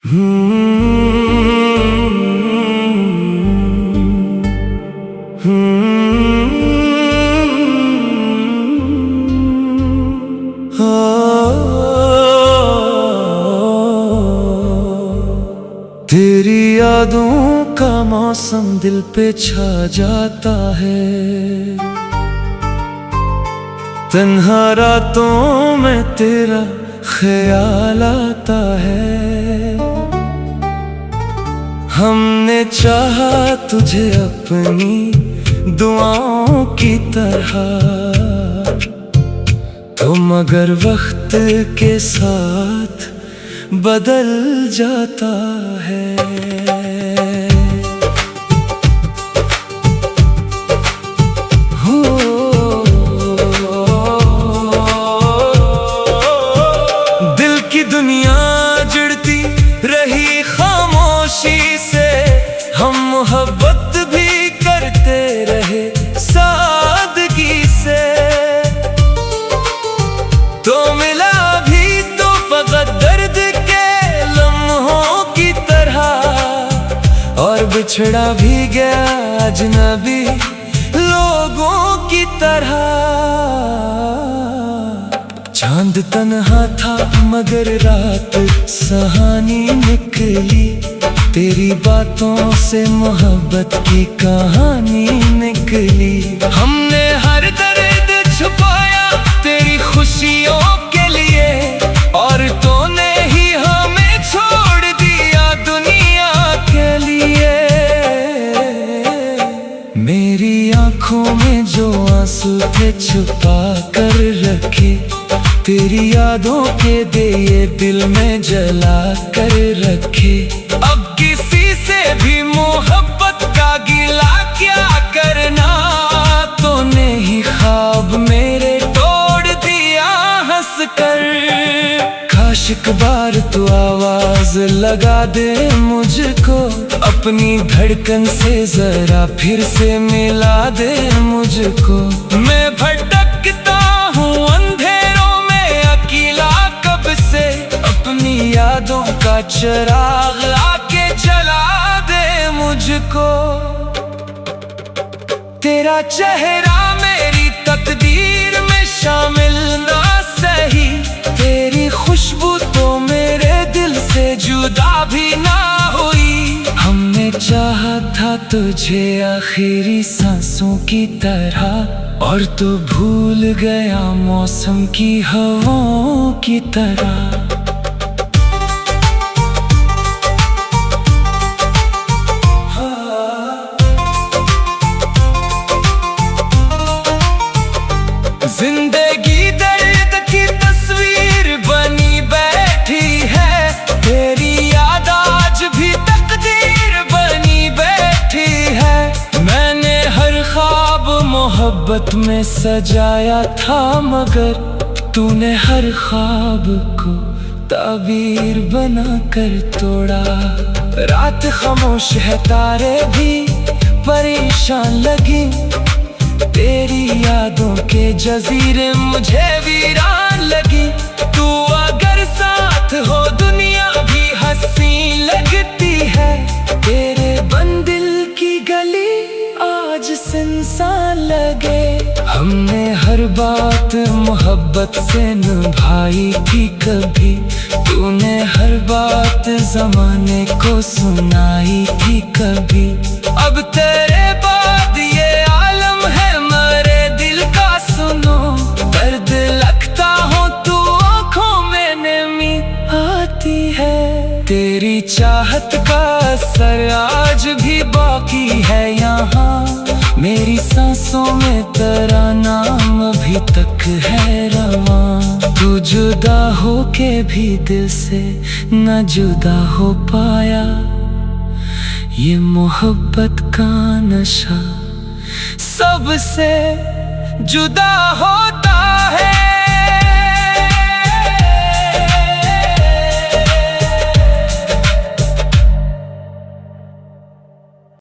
तेरी यादों का मौसम दिल पे छा जाता है। तन्हा रातों में तेरा ख्याल आता है। हमने चाहा तुझे अपनी दुआओं की तरह, तो मगर वक्त के साथ बदल जाता है। दिल की दुनिया जुड़ती रही खामोशी से, हम मोहब्बत भी करते रहे सादगी से। तो मिला भी तो फकत दर्द के लम्हों की तरह, और बिछड़ा भी गया अजनबी लोगों की तरह। चांद तन्हा था मगर रात सहानी निकली, तेरी बातों से मोहब्बत की कहानी निकली। हमने हर दर्द छुपाया तेरी खुशियों के लिए, और तूने ही हमें छोड़ दिया दुनिया के लिए। मेरी आंखों में जो आंसू थे छुपा कर रखे, तेरी यादों के दिए दिल में जला कर रखे। अब किसी से भी मोहब्बत का गिला क्या करना, तूने ही ख्वाब मेरे तोड़ दिया हंस कर। काश एक बार तू आवाज लगा दे मुझको, अपनी धड़कन से जरा फिर से मिला दे मुझको। मैं भटकता हूँ अंधेरों में अकेला कब से, अपनी यादों का चिराग आके जला दे मुझको। तेरा चेहरा मेरी तकदीर में शामिल ना सही, तेरी खुशबू तो मेरे दिल से जुदा भी ना हुई। हमने चाहा था तुझे आखिरी सांसों की तरह, और तू भूल गया मौसम की हवाओं की तरह। जिंदगी दर्द की तस्वीर बनी बैठी है, तेरी याद आज भी तकदीर बनी बैठी है। मैंने हर ख्वाब मोहब्बत में सजाया था, मगर तूने हर ख्वाब को ताबीर बना कर तोड़ा। रात खामोश है तारे भी परेशान लगी, तेरी यादों के जजीरे मुझे वीरान लगी। तू अगर साथ हो दुनिया भी हंसी लगती है, तेरे बंद दिल की गली आज सुनसान लगे। हमने हर बात मोहब्बत से निभाई थी कभी, तूने हर बात जमाने को सुनाई थी कभी। अब तेरे बाद ये आलम है मेरे दिल का सुनो, दर्द लगता हो तू आँखों में नमी आती है। तेरी चाहत का असर आज भी बाकी है यहाँ, मेरी सांसों में तेरा नाम अभी तक है रवां। तू जुदा हो के भी दिल से न जुदा हो पाया, ये मोहब्बत का नशा सबसे जुदा होता है।